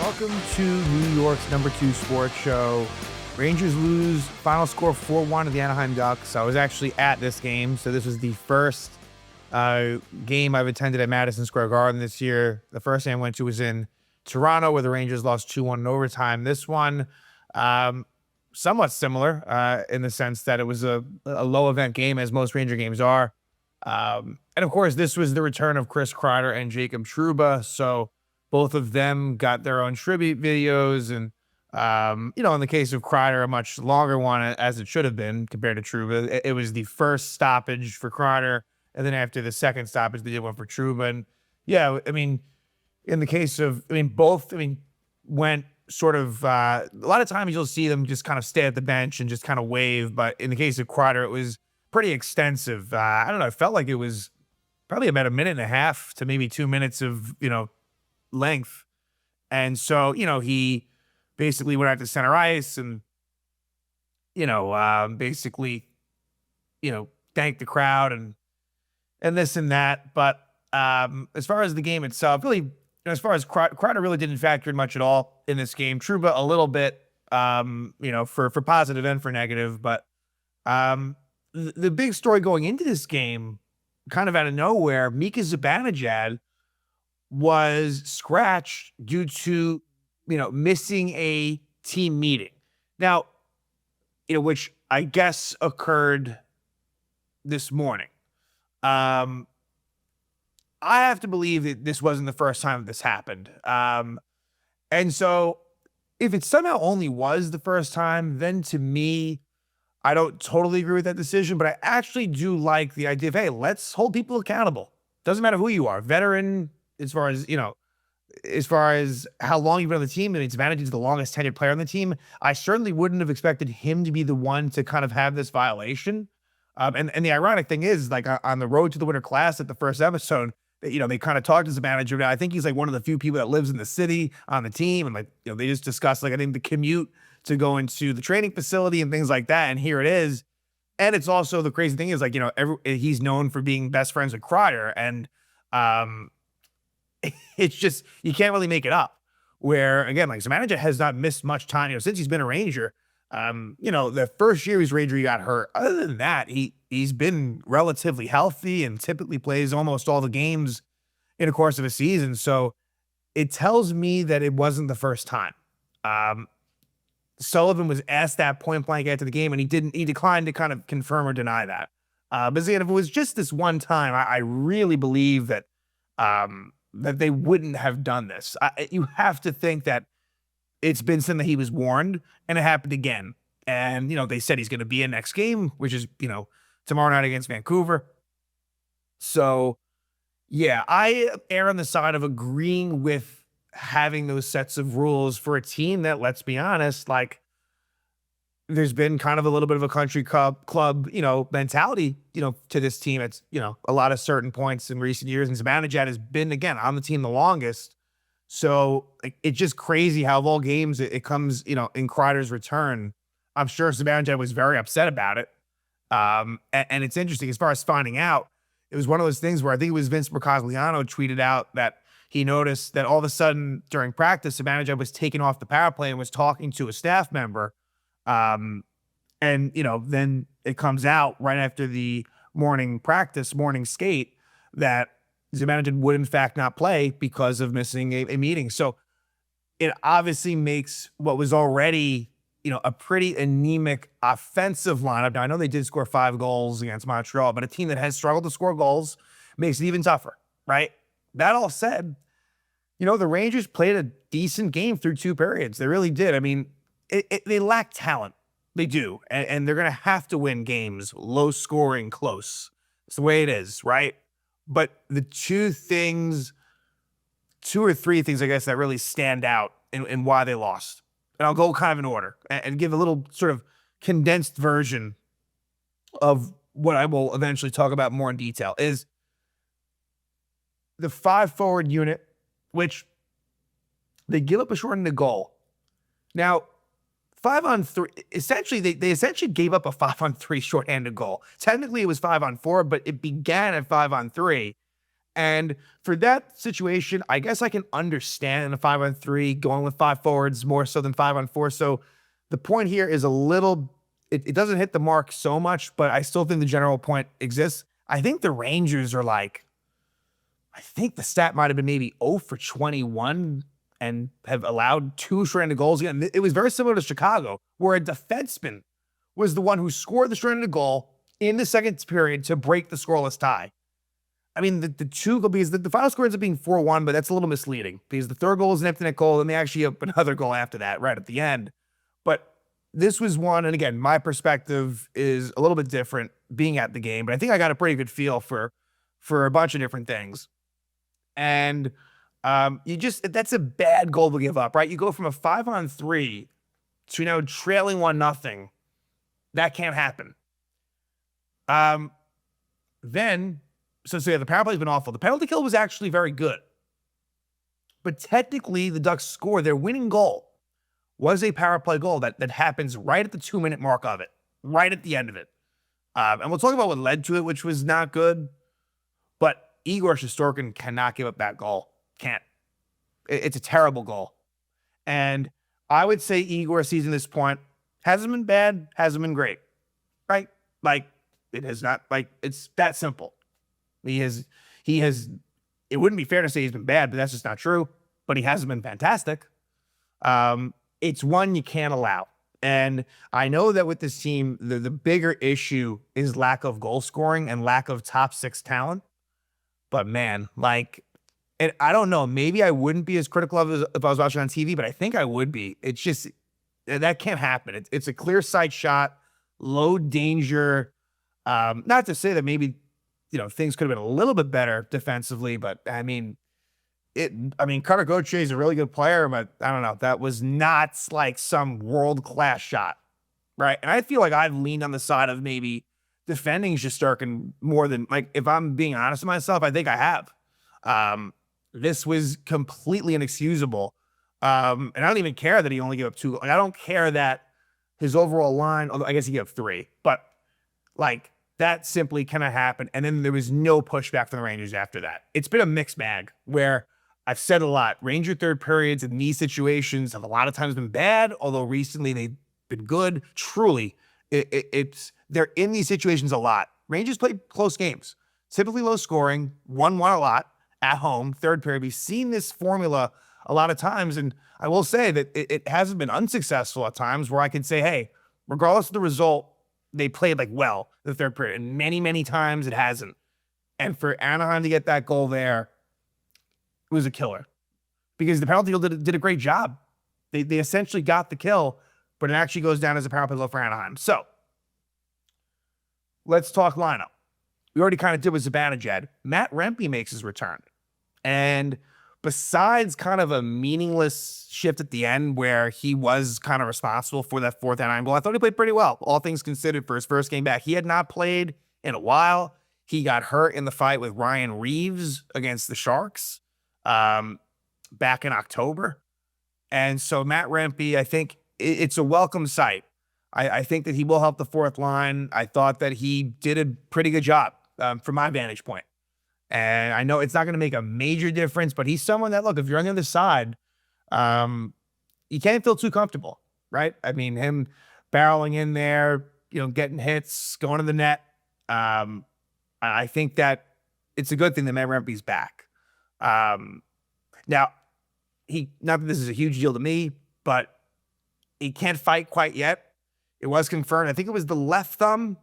Welcome to New York's #2 sports show. Rangers lose, final score 4-1 to the Anaheim Ducks. I was actually at this game, so this was the first game I've attended at Madison Square Garden this year. The first game I went to was in Toronto, where the Rangers lost 2-1 in overtime. This one, somewhat similar in the sense that it was a low-event game, as most Ranger games are. And, of course, this was the return of Chris Kreider and Jacob Trouba, so both of them got their own tribute videos, and, in the case of Kreider, a much longer one, as it should have been compared to Trouba. It was the first stoppage for Kreider, and then after the second stoppage, they did one for Trouba. And, yeah, I mean, in the case of, both, went sort of, a lot of times you'll see them just kind of stay at the bench and just kind of wave, but in the case of Kreider, it was pretty extensive. I don't know, it felt like it was probably about a minute and a half to maybe 2 minutes of, length. And so, he basically went out to center ice and, basically, thanked the crowd and this and that. But as far as the game itself, really, as far as Kreider really didn't factor in much at all in this game. Trouba a little bit, for positive and for negative. But the big story going into this game, kind of out of nowhere, Mika Zibanejad was scratched due to, missing a team meeting. Now, which I guess occurred this morning. I have to believe that this wasn't the first time this happened. And so if it somehow only was the first time, then to me, I don't totally agree with that decision, but I actually do like the idea of, hey, let's hold people accountable. Doesn't matter who you are, veteran, as far as how long you've been on the team. Zibanejad is the longest tenured player on the team. I certainly wouldn't have expected him to be the one to kind of have this violation. And the ironic thing is, like, on the road to the Winter Class at the first episode, they kind of talked to Zibanejad. I think he's like one of the few people that lives in the city on the team. And they just discussed, I think the commute to go into the training facility and things like that. And here it is. And it's also, the crazy thing is, he's known for being best friends with Kreider. And, it's just, you can't really make it up. Where, again, Zibanejad has not missed much time, since he's been a Ranger. The first year he was Ranger, he got hurt. Other than that, he's been relatively healthy and typically plays almost all the games in the course of a season. So it tells me that it wasn't the first time. Sullivan was asked that point blank after the game, and he declined to kind of confirm or deny that. But again, if it was just this one time, I really believe that that they wouldn't have done this. You have to think that it's been something that he was warned, and it happened again. And, they said he's going to be in next game, which is, tomorrow night against Vancouver. So, yeah, I err on the side of agreeing with having those sets of rules for a team that, let's be honest, there's been kind of a little bit of a country club, mentality, to this team. It's, a lot of certain points in recent years. And Zibanejad has been, again, on the team the longest. So it's just crazy how of all games it comes, in Kreider's return. I'm sure Zibanejad was very upset about it. And it's interesting, as far as finding out, it was one of those things where I think it was Vince Mercogliano tweeted out that he noticed that all of a sudden during practice, Zibanejad was taken off the power play and was talking to a staff member. And, then it comes out right after the morning skate that Zibanejad would in fact not play because of missing a meeting. So it obviously makes what was already, a pretty anemic offensive lineup. Now, I know they did score 5 goals against Montreal, but a team that has struggled to score goals makes it even tougher, right? That all said, the Rangers played a decent game through 2 periods. They really did. They lack talent. They do. And they're going to have to win games, low scoring, close. It's the way it is, right? But the 2 or 3 things, I guess, that really stand out in why they lost. And I'll go kind of in order and give a little sort of condensed version of what I will eventually talk about more in detail, is the 5-forward unit, which they give up a shortened goal. Now, 5-on-3, essentially, they essentially gave up a 5-on-3 shorthanded goal. Technically, it was 5-on-4, but it began at 5-on-3. And for that situation, I guess I can understand a 5-on-3 going with 5 forwards more so than 5-on-4. So the point here is a little, it doesn't hit the mark so much, but I still think the general point exists. I think the Rangers are like, I think the stat might have been maybe 0 for 21 and have allowed 2 shorthanded goals again. It was very similar to Chicago, where a defenseman was the one who scored the shorthanded goal in the second period to break the scoreless tie. I mean, the two goals, because the final score ends up being 4-1, but that's a little misleading because the third goal is an empty net goal, and they actually have another goal after that right at the end. But this was one, and again, my perspective is a little bit different being at the game, but I think I got a pretty good feel for a bunch of different things. And that's a bad goal to give up, right? You go from a 5-on-3 to trailing 1-0. That can't happen. So yeah, the power play's been awful. The penalty kill was actually very good. But technically, the Ducks score their winning goal was a power play goal that happens right at the 2-minute mark of it, right at the end of it. And we'll talk about what led to it, which was not good. But Igor Shesterkin cannot give up that goal. Can't. It's a terrible goal. And I would say Igor's season at this point hasn't been bad, hasn't been great. Right? Like, it has not, like, it's that simple. He has, it wouldn't be fair to say he's been bad, but that's just not true. But he hasn't been fantastic. It's one you can't allow. And I know that with this team, the bigger issue is lack of goal scoring and lack of top 6 talent. But man, like, and I don't know, maybe I wouldn't be as critical of it if I was watching on TV, but I think I would be. It's just, that can't happen. It's a clear sight shot, low danger. Not to say that maybe, things could have been a little bit better defensively, but I mean, Cutter Gauthier is a really good player, but I don't know. That was not like some world-class shot, right? And I feel like I've leaned on the side of maybe defending Shesterkin more than, like, if I'm being honest with myself, I think I have. This was completely inexcusable. And I don't even care that he only gave up 2. Like, I don't care that his overall line, although I guess he gave up 3, but like, that simply cannot happen. And then there was no pushback from the Rangers after that. It's been a mixed bag where I've said a lot. Ranger third periods in these situations have a lot of times been bad, although recently they've been good. Truly, they're in these situations a lot. Rangers play close games, typically low scoring, 1-1 a lot at home, third period. We've seen this formula a lot of times, and I will say that it hasn't been unsuccessful at times where I can say, hey, regardless of the result, they played like well the third period, and many, many times it hasn't. And for Anaheim to get that goal there, it was a killer because the penalty did a great job. They essentially got the kill, but it actually goes down as a power play goal for Anaheim. So let's talk lineup. We already kind of did with Zibanejad. Matt Rempe makes his return. And besides kind of a meaningless shift at the end where he was kind of responsible for that 4th Anaheim goal, I thought he played pretty well, all things considered, for his first game back. He had not played in a while. He got hurt in the fight with Ryan Reeves against the Sharks back in October. And so Matt Rempe, I think it's a welcome sight. I think that he will help the 4th line. I thought that he did a pretty good job from my vantage point. And I know it's not going to make a major difference, but he's someone that, look, if you're on the other side, you can't feel too comfortable, right? I mean, him barreling in there, getting hits, going to the net. I think that it's a good thing that Matt Rempe's back. Now, not that this is a huge deal to me, but he can't fight quite yet. It was confirmed. I think it was the left thumb,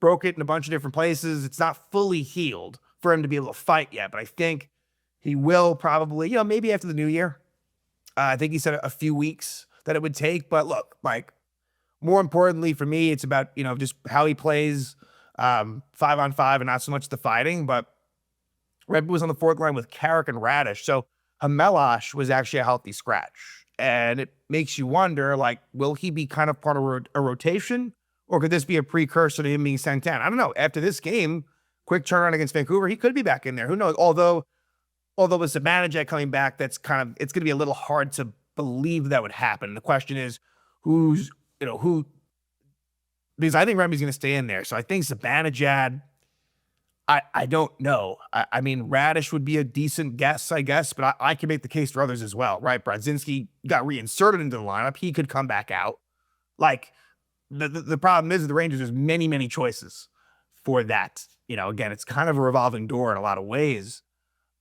broke it in a bunch of different places. It's not fully healed for him to be able to fight yet, but I think he will probably, maybe after the new year. I think he said a few weeks that it would take, but look, Mike, more importantly for me, it's about, just how he plays 5-on-5 and not so much the fighting, but Rempe was on the 4th line with Carrick and Radish, so Hamelosh was actually a healthy scratch, and it makes you wonder, like, will he be kind of part of a rotation, or could this be a precursor to him being sent down? I don't know. After this game, quick turnaround against Vancouver, he could be back in there. Who knows? Although with Zibanejad coming back, it's going to be a little hard to believe that would happen. The question is, who, because I think Rempe's going to stay in there. So I think Zibanejad, I don't know. I mean, Radish would be a decent guess, I guess, but I can make the case for others as well, right? Brodzinski got reinserted into the lineup. He could come back out. Like, the problem is the Rangers, there's many, many choices for that. Again, it's kind of a revolving door in a lot of ways.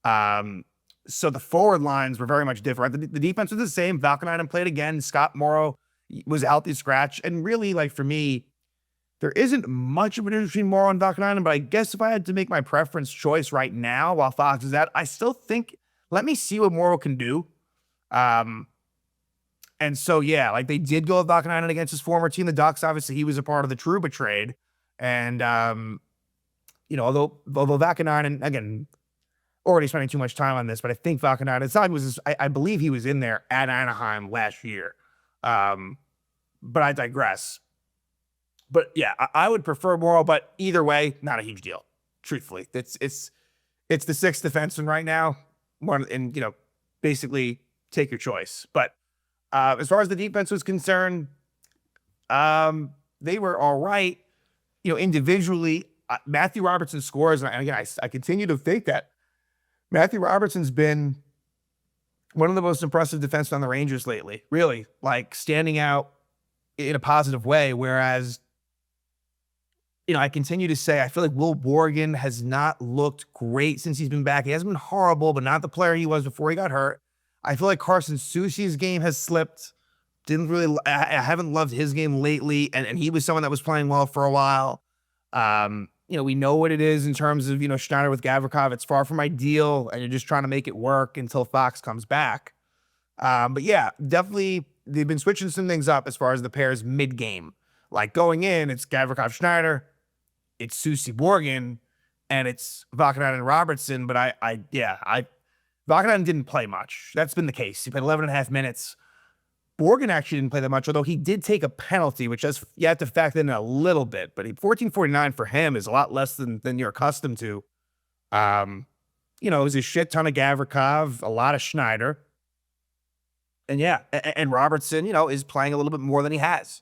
So the forward lines were very much different. The defense was the same. Valkonen played again. Scott Morrow was a healthy scratch. And really, like, for me, there isn't much of a difference between Morrow and Valkonen, but I guess if I had to make my preference choice right now while Fox is out, I still think, let me see what Morrow can do. And so, yeah, like, they did go with Valkonen against his former team, the Ducks. Obviously, he was a part of the Trouba trade. And, although Valkonen, again, already spending too much time on this, but I think Valkonen, it's not, I believe he was in there at Anaheim last year. But I digress. But yeah, I would prefer Morrow, but either way, not a huge deal. Truthfully, it's the sixth defenseman right now, and basically take your choice. But as far as the defense was concerned, they were all right. Individually, Matthew Robertson scores, and again, I continue to think that Matthew Robertson's been one of the most impressive defensemen on the Rangers lately. Really, like, standing out in a positive way. Whereas, I continue to say, I feel like Will Borgen has not looked great since he's been back. He hasn't been horrible, but not the player he was before he got hurt. I feel like Carson Soucy's game has slipped. I haven't loved his game lately, and he was someone that was playing well for a while. We know what it is in terms of, Schneider with Gavrikov. It's far from ideal, and you're just trying to make it work until Fox comes back. But yeah, definitely they've been switching some things up as far as the pairs mid-game. Like, going in, it's Gavrikov Schneider, it's Soucy Borgen, and it's Valkonen and Robertson. But Valkonen didn't play much. That's been the case. He played 11 and a half minutes. Borgen actually didn't play that much, although he did take a penalty, which you have to factor in a little bit. But 14.49 for him is a lot less than you're accustomed to. It was a shit ton of Gavrikov, a lot of Schneider. And yeah, and Robertson, is playing a little bit more than he has.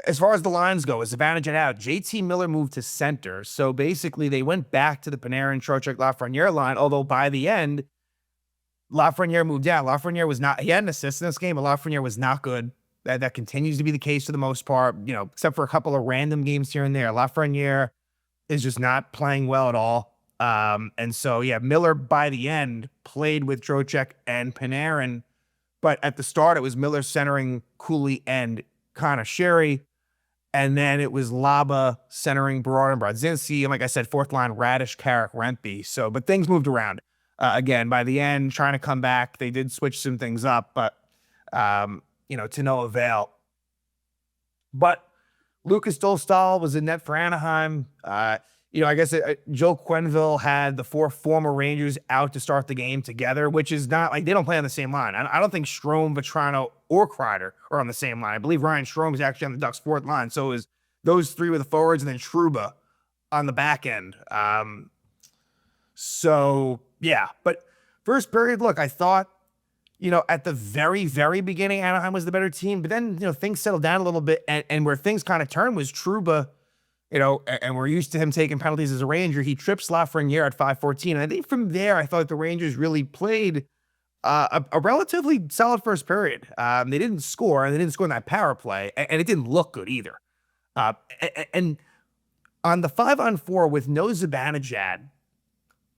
As far as the lines go, as Zibanejad out, JT Miller moved to center. So basically, they went back to the Panarin, Trocheck, Lafreniere line, although by the end, Lafreniere moved down. Lafreniere was not, he had an assist in this game, but Lafreniere was not good. That continues to be the case for the most part, except for a couple of random games here and there. Lafreniere is just not playing well at all. And so, yeah, Miller by the end played with Trocheck and Panarin, but at the start, it was Miller centering Cooley and Connor Sherry, and then it was Laba centering Berard and Brodzinski, and like I said, fourth line, Radish, Carrick, Rentby. So, but things moved around. Again, by the end, trying to come back, they did switch some things up, but, to no avail. But Lucas Dostal was in net for Anaheim. I guess Joe Quenneville had the four former Rangers out to start the game together, which is not like they don't play on the same line. I don't think Strome, Vetrano, or Kreider are on the same line. I believe Ryan Strome is actually on the Ducks' fourth line. So is those three with the forwards and then Trouba on the back end. So, yeah. But first period, look, I thought, at the very, very beginning, Anaheim was the better team. But then, things settled down a little bit. And where things kind of turned was Trouba, and we're used to him taking penalties as a Ranger. He trips Lafreniere at 5:14. And I think from there, I thought the Rangers really played a relatively solid first period. They didn't score, and they didn't score in that power play. And it didn't look good either. And on the 5-on-4 with no Zibanejad,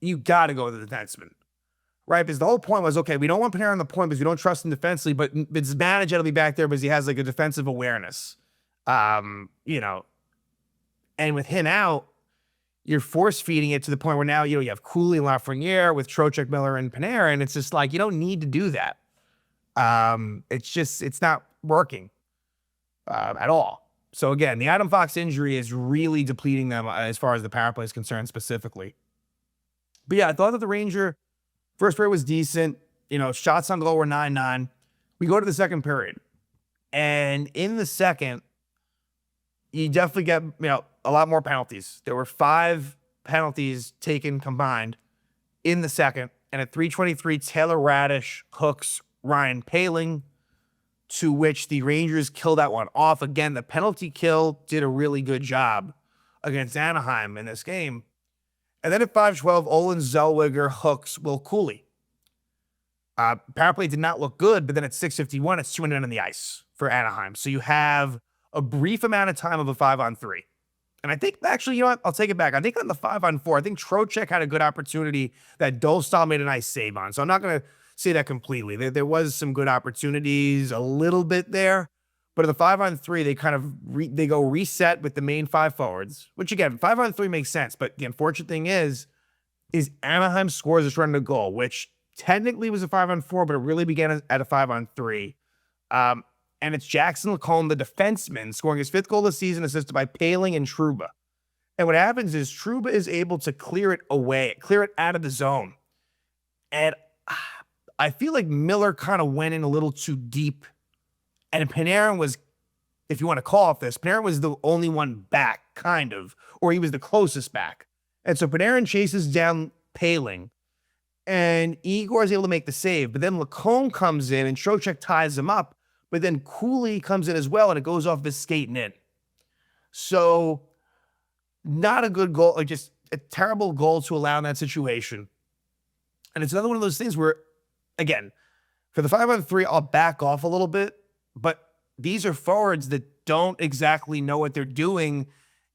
you got to go with the defenseman, right? Because the whole point was, okay, we don't want Panarin on the point because we don't trust him defensively, but Zibanejad will be back there because he has like a defensive awareness, and with him out, you're force feeding it to the point where now, you have Cooley and Lafreniere with Trocheck, Miller, and Panarin. It's just like, you don't need to do that. It's not working at all. So again, the Adam Fox injury is really depleting them as far as the power play is concerned specifically. But yeah, I thought that the Ranger first period was decent. Shots on goal were 9-9. We go to the second period. And in the second, you definitely get, a lot more penalties. There were 5 penalties taken combined in the second. And at 3:23, Taylor Radish hooks Ryan Poehling, to which the Rangers kill that one off. Again, the penalty kill did a really good job against Anaheim in this game. And then at 5:12, Olin Zellweger hooks Will Cooley. Power play did not look good, but then at 6:51, it's 2-1 on the ice for Anaheim. So you have a brief amount of time of a 5-on-3. And I think, actually, you know what? I'll take it back. I think on the 5-on-4, I think Trocheck had a good opportunity that Dostal made a nice save on. So I'm not going to say that completely. There was some good opportunities, a little bit there. But at the 5-on-3, they kind of they go reset with the main 5 forwards, which, again, 5-on-3 makes sense. But the unfortunate thing is Anaheim scores a short of goal, which technically was a 5-on-4, but it really began at a 5-on-3. And it's Jackson Lacombe, the defenseman, scoring his 5th goal of the season, assisted by Poehling and Trouba. And what happens is Trouba is able to clear it away, clear it out of the zone. And I feel like Miller kind of went in a little too deep. And Panarin was, if you want to call it this, Panarin was the only one back, kind of, or he was the closest back. And so Panarin chases down Poehling, and Igor is able to make the save. But then Lacombe comes in, and Trocheck ties him up. But then Cooley comes in as well, and it goes off his skating in. So not a good goal, like just a terrible goal to allow in that situation. And it's another one of those things where, again, for the 5-on-3, I'll back off a little bit, but these are forwards that don't exactly know what they're doing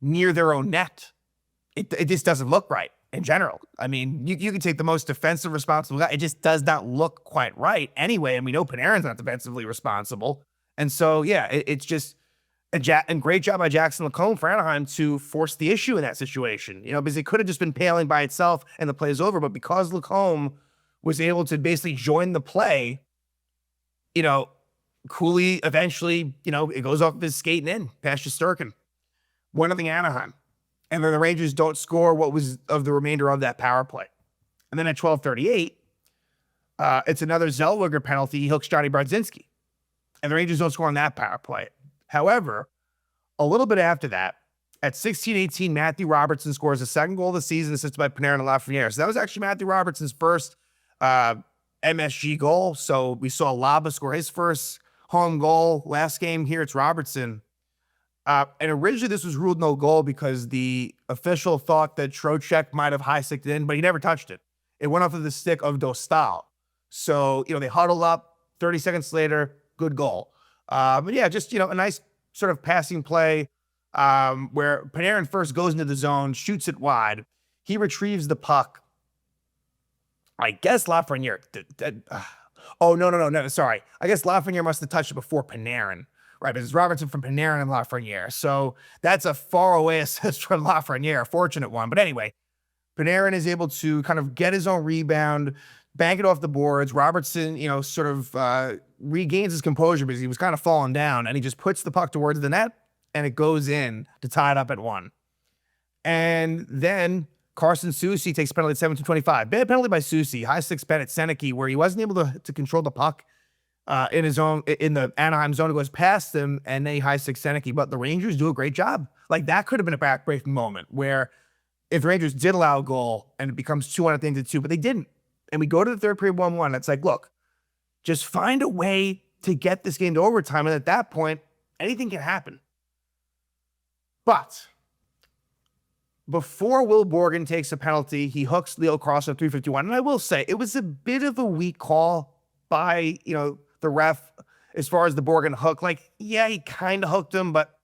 near their own net. It just doesn't look right in general. I mean, you can take the most defensive responsible guy. It just does not look quite right anyway. And we know Panarin's not defensively responsible. And so, yeah, it's just a great job by Jackson Lacombe for Anaheim to force the issue in that situation. You know, because it could have just been Poehling by itself and the play is over. But because Lacombe was able to basically join the play, you know, Cooley eventually, you know, it goes off his skating in past Shesterkin. 1-0 Anaheim. And then the Rangers don't score what was of the remainder of that power play. And then at 12:38, it's another Zellweger penalty. He hooks Johnny Brodzinski. And the Rangers don't score on that power play. However, a little bit after that, at 16:18, Matthew Robertson scores the 2nd goal of the season, assisted by Panarin and Lafreniere. So that was actually Matthew Robertson's first MSG goal. So we saw Laba score his first home goal last game. Here it's Robertson. And originally this was ruled no goal because the official thought that Trocheck might have high-sticked it in, but he never touched it. It went off of the stick of Dostal. So, you know, they huddle up, 30 seconds later, good goal. But yeah, just, you know, a nice sort of passing play where Panarin first goes into the zone, shoots it wide. He retrieves the puck. I guess Lafreniere. No, sorry. I guess Lafreniere must have touched it before Panarin. Right, but it's Robertson from Panarin and Lafreniere. So that's a far away assist from Lafreniere, a fortunate one. But anyway, Panarin is able to kind of get his own rebound, bank it off the boards. Robertson, you know, sort of regains his composure because he was kind of falling down, and he just puts the puck towards the net, and it goes in to tie it up at 1. And then Carson Soucy takes a penalty at 17:25. Bad penalty by Soucy, high 6 pen at Seneke, where he wasn't able to control the puck in the Anaheim zone. It goes past him, and they high 6 Seneke. But the Rangers do a great job. Like, that could have been a backbreaking moment where if the Rangers did allow a goal and it becomes 2-1 at the end of 2, but they didn't. And we go to the third period 1-1. It's like, look, just find a way to get this game to overtime. And at that point, anything can happen. But before Will Borgen takes a penalty, he hooks Leo Cross at 3:51. And I will say, it was a bit of a weak call by, you know, the ref as far as the Borgen hook. Like, yeah, he kind of hooked him, but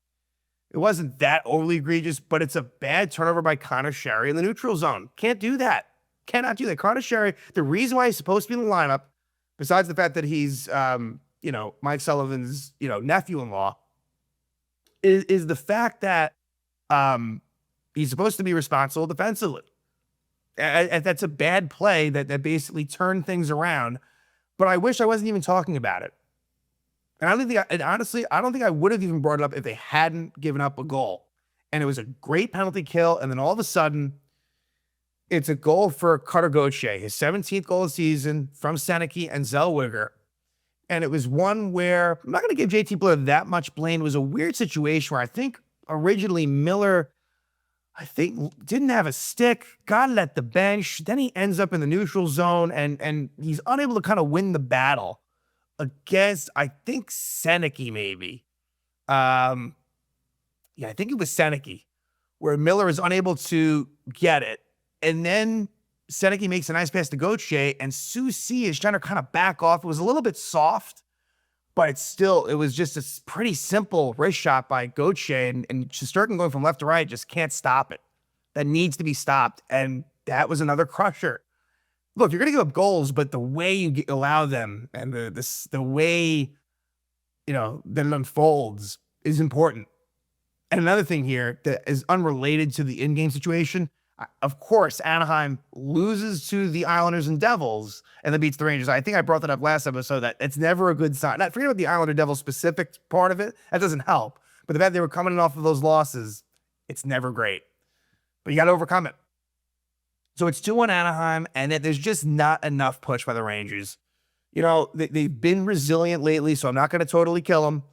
it wasn't that overly egregious. But it's a bad turnover by Connor Sherry in the neutral zone. Can't do that. Cannot do that. Connor Sherry, the reason why he's supposed to be in the lineup, besides the fact that he's, you know, Mike Sullivan's, you know, nephew-in-law, is the fact that he's supposed to be responsible defensively. And that's a bad play that basically turned things around. But I wish I wasn't even talking about it. And honestly, I don't think I would have even brought it up if they hadn't given up a goal. And it was a great penalty kill. And then all of a sudden, it's a goal for Cutter Gauthier, his 17th goal of the season from Seneke and Zellweger. And it was one where, I'm not going to give JT Blair that much blame. It was a weird situation where I think originally Miller, didn't have a stick, got it at the bench. Then he ends up in the neutral zone, and he's unable to kind of win the battle against, I think, Seneke maybe. Yeah, I think it was Seneke, where Miller is unable to get it. And then Shesterkin makes a nice pass to Gauthier, and Soucy is trying to kind of back off. It was a little bit soft, but it was just a pretty simple wrist shot by Gauthier, and Shesterkin going from left to right just can't stop it. That needs to be stopped, and that was another crusher. Look, you're going to give up goals, but the way you allow them and the way, that it unfolds is important. And another thing here that is unrelated to the in-game situation, of course, Anaheim loses to the Islanders and Devils and then beats the Rangers. I think I brought that up last episode, that it's never a good sign. Forget about the Islander-Devils specific part of it. That doesn't help. But the fact they were coming off of those losses, it's never great. But you got to overcome it. So it's 2-1 Anaheim, and there's just not enough push by the Rangers. They've been resilient lately, so I'm not going to totally kill them.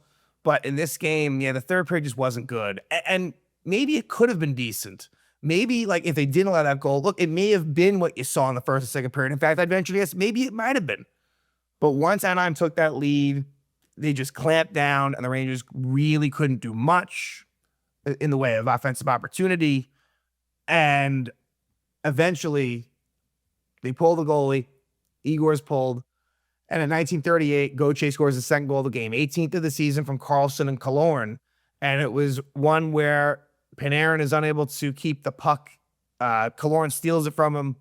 But in this game, the third period just wasn't good. And maybe it could have been decent. Maybe, if they didn't allow that goal, look, it may have been what you saw in the first and second period. In fact, I'd venture to guess maybe it might have been. But once Anaheim took that lead, they just clamped down, and the Rangers really couldn't do much in the way of offensive opportunity. And eventually, they pull the goalie. Igor's pulled. And in 1938, Gauthier scores the second goal of the game, 18th of the season from Karlsson and Killorn. And it was one where Panarin is unable to keep the puck. Killorn steals it from him.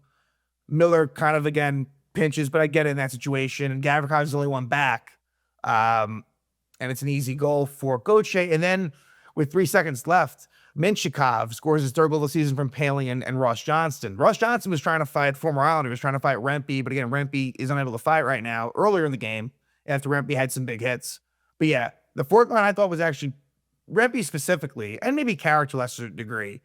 Miller kind of, again, pinches, but I get it in that situation. And Gavrikov is the only one back. And it's an easy goal for Gauthier. And then with 3 seconds left, Minchikov scores his third goal of the season from Paley and Ross Johnston. Ross Johnston was trying to fight former Islander. He was trying to fight Rempe, but again, Rempe is unable to fight right now. Earlier in the game, after Rempe had some big hits. But yeah, the fourth line I thought was actually, Rempe specifically, and maybe Carrick to a lesser degree,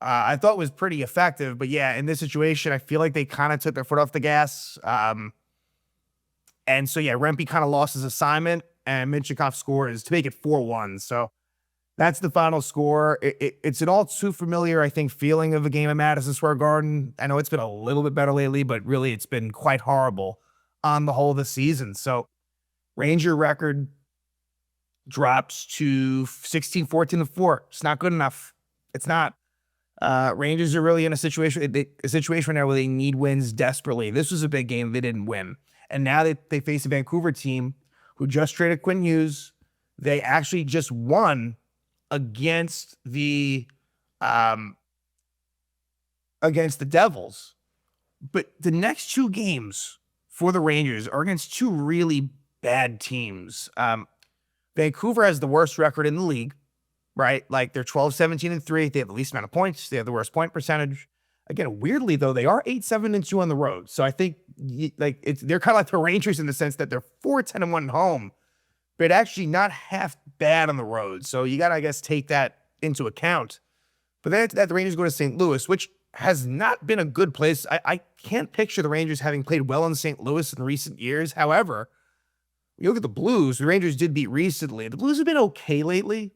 I thought was pretty effective. But yeah, in this situation, I feel like they kind of took their foot off the gas. And so yeah, Rempe kind of lost his assignment, and Minchikov scores to make it 4-1. So that's the final score. It's an all too familiar, I think, feeling of a game at Madison Square Garden. I know it's been a little bit better lately, but really it's been quite horrible on the whole of the season. So Ranger record drops to 16-14-4. It's not good enough. It's not. Rangers are really in a situation right now where they need wins desperately. This was a big game. They didn't win. And now they face a Vancouver team who just traded Quinn Hughes. They actually just won against the Devils. But the next two games for the Rangers are against two really bad teams. Vancouver has the worst record in the league, right? They're 12-17-3. They have the least amount of points. They have the worst point percentage. Again, weirdly though, they are 8-7-2 on the road. So I think they're kind of like the Rangers in the sense that they're 4-10-1 at home, but actually not half bad on the road. So you got to, I guess, take that into account. But then after that, the Rangers go to St. Louis, which has not been a good place. I can't picture the Rangers having played well in St. Louis in recent years. However, you look at the Blues, the Rangers did beat recently. The Blues have been okay lately,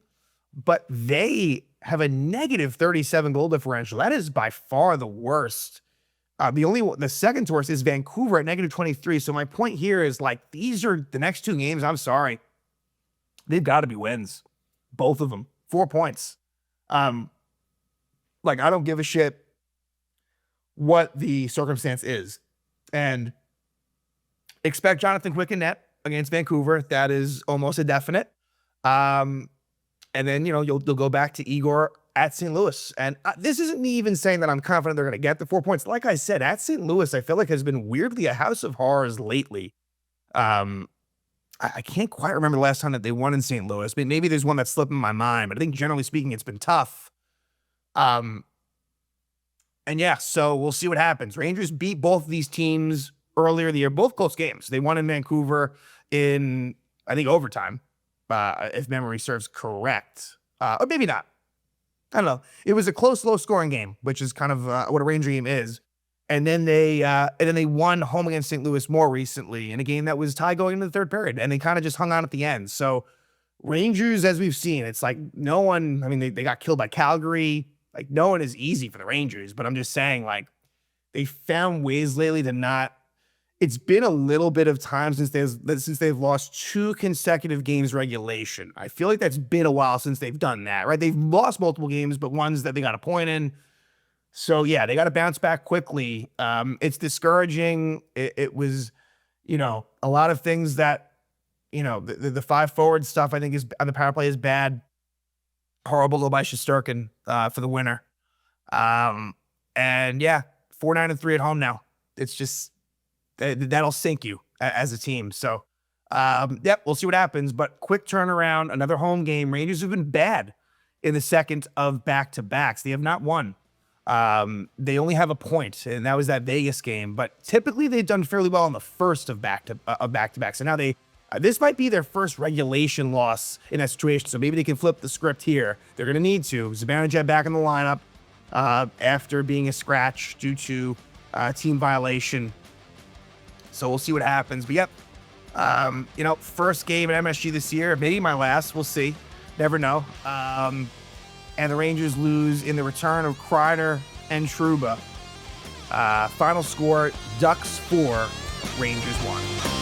but they have a negative 37 goal differential. That is by far the worst. The second worst is Vancouver at negative 23. So my point here is these are the next two games. I'm sorry. They've got to be wins. Both of them. 4 points. I don't give a shit what the circumstance is. And expect Jonathan Quick in net against Vancouver. That is almost a definite. And then, you'll go back to Igor at St. Louis. And this isn't me even saying that I'm confident they're going to get the 4 points. Like I said, at St. Louis, I feel like has been weirdly a house of horrors lately. I can't quite remember the last time that they won in St. Louis, but maybe there's one that's slipping my mind. But I think generally speaking, it's been tough. And yeah, so we'll see what happens. Rangers beat both of these teams earlier in the year, both close games. They won in Vancouver in, I think, overtime, if memory serves correct. Or maybe not. I don't know. It was a close, low-scoring game, which is kind of what a Ranger game is. And then they won home against St. Louis more recently in a game that was tied going into the third period, and they kind of just hung on at the end. So Rangers, as we've seen, it's no one. I mean, they got killed by Calgary. No one is easy for the Rangers, but I'm just saying, they found ways lately to not. It's been a little bit of time since they've lost 2 consecutive games regulation. I feel like that's been a while since they've done that, right? They've lost multiple games, but ones that they got a point in. So yeah, they got to bounce back quickly. It's discouraging. It was, a lot of things that, the five forward stuff I think is on the power play is bad. Horrible goal by Shesterkin for the winner. And yeah, 4-9-3 at home now. It's just that'll sink you as a team. So yep, we'll see what happens. But quick turnaround, another home game. Rangers have been bad in the second of back-to-backs. They have not won. They only have a point, and that was that Vegas game. But typically, they've done fairly well in the first of back-to-backs. So now this might be their first regulation loss in that situation. So maybe they can flip the script here. They're going to need to. Zibanejad back in the lineup after being a scratch due to team violation. So we'll see what happens. But yep, first game at MSG this year, maybe my last. We'll see. Never know. And the Rangers lose in the return of Kreider and Trouba. Final score, Ducks 4, Rangers 1.